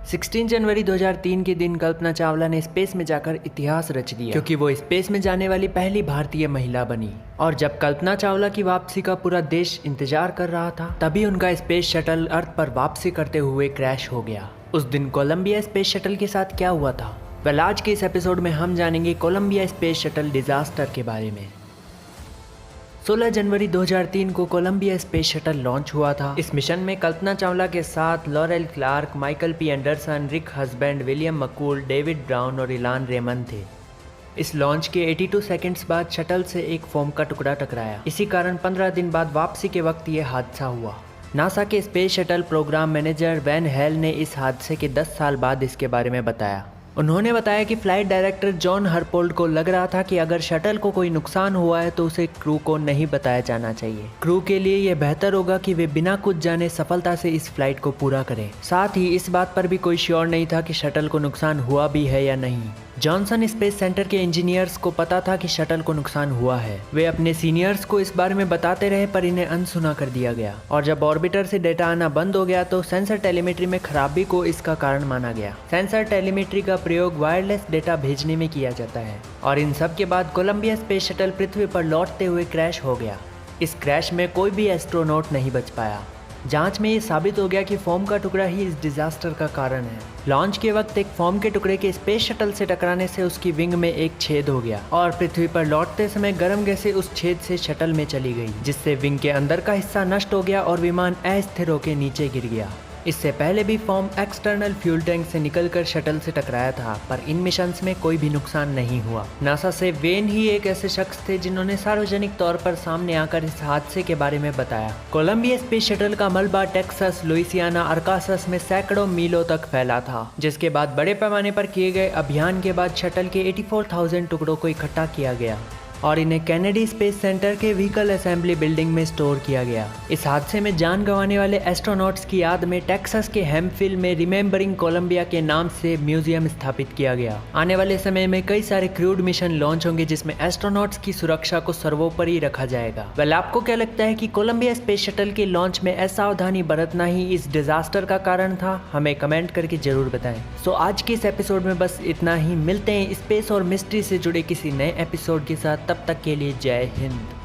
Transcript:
16 जनवरी 2003 के दिन कल्पना चावला ने स्पेस में जाकर इतिहास रच दिया, क्योंकि वो स्पेस में जाने वाली पहली भारतीय महिला बनी। और जब कल्पना चावला की वापसी का पूरा देश इंतजार कर रहा था, तभी उनका स्पेस शटल अर्थ पर वापसी करते हुए क्रैश हो गया। उस दिन कोलंबिया स्पेस शटल के साथ क्या हुआ था? वेल, आज के इस एपिसोड में हम जानेंगे कोलंबिया स्पेस शटल डिजास्टर के बारे में। 16 जनवरी 2003 को कोलंबिया स्पेस शटल लॉन्च हुआ था। इस मिशन में कल्पना चावला के साथ Laurel Clark, Michael P Anderson, Rick Husband, William McCool, David Brown और इलान रेमन थे। इस लॉन्च के 82 सेकंड्स बाद शटल से एक फोम का टुकड़ा टकराया। इसी कारण 15 दिन बाद वापसी के वक्त ये हादसा हुआ। नासा के space shuttle programme manager Wayne Hale ने इस हादसे के 10 साल बाद इसके बारे में बताया। उन्होंने बताया कि फ्लाइट डायरेक्टर जॉन हरपोल्ड को लग रहा था कि अगर शटल को कोई नुकसान हुआ है तो उसे क्रू को नहीं बताया जाना चाहिए। क्रू के लिए यह बेहतर होगा कि वे बिना कुछ जाने सफलता से इस फ्लाइट को पूरा करें। साथ ही इस बात पर भी कोई श्योर नहीं था कि शटल को नुकसान हुआ भी है या नहीं। जॉनसन स्पेस सेंटर के इंजीनियर्स को पता था कि शटल को नुकसान हुआ है। वे अपने सीनियर्स को इस बारे में बताते रहे, पर इन्हें अनसुना कर दिया गया। और जब ऑर्बिटर से डेटा आना बंद हो गया तो सेंसर टेलीमेट्री में खराबी को इसका कारण माना गया। सेंसर टेलीमेट्री का प्रयोग वायरलेस डेटा भेजने में किया जाता है। और इन सब के बाद कोलंबिया स्पेस शटल पृथ्वी पर लौटते हुए क्रैश हो गया। इस क्रैश में कोई भी एस्ट्रोनॉट नहीं बच पाया। जांच में ये साबित हो गया कि फोम का टुकड़ा ही इस डिजास्टर का कारण है। लॉन्च के वक्त एक फोम के टुकड़े के स्पेस शटल से टकराने से उसकी विंग में एक छेद हो गया और पृथ्वी पर लौटते समय गर्म गैसें उस छेद से शटल में चली गई, जिससे विंग के अंदर का हिस्सा नष्ट हो गया और विमान अस्थिर होकर नीचे गिर गया। इससे पहले भी फोम एक्सटर्नल फ्यूल टैंक से निकलकर शटल से टकराया था, पर इन मिशंस में कोई भी नुकसान नहीं हुआ। नासा से वेन ही एक ऐसे शख्स थे जिन्होंने सार्वजनिक तौर पर सामने आकर इस हादसे के बारे में बताया। कोलंबिया स्पेस शटल का मलबा टेक्सास, लुइसियाना, अरकानसास में सैकड़ों मीलों तक फैला था, जिसके बाद बड़े पैमाने पर किए गए अभियान के बाद शटल के 84,000 टुकड़ों को इकट्ठा किया गया और इन्हें कैनेडी स्पेस सेंटर के व्हीकल असेंबली बिल्डिंग में स्टोर किया गया। इस हादसे में जान गंवाने वाले एस्ट्रोनॉट्स की याद में टेक्सास के हैम्पफिल में रिमेम्बरिंग कोलंबिया के नाम से म्यूजियम स्थापित किया गया। आने वाले समय में कई सारे क्रूड मिशन लॉन्च होंगे जिसमें एस्ट्रोनॉट्स की सुरक्षा को सर्वोपरि रखा जाएगा। वेल, आपको क्या लगता है कि कोलंबिया स्पेस शटल के लॉन्च में असावधानी बरतना ही इस डिजास्टर का कारण था? हमें कमेंट करके जरूर बताएं। सो आज के इस एपिसोड में बस इतना ही। मिलते हैं स्पेस और मिस्ट्री से जुड़े किसी नए एपिसोड के साथ। तब तक के लिए जय हिंद।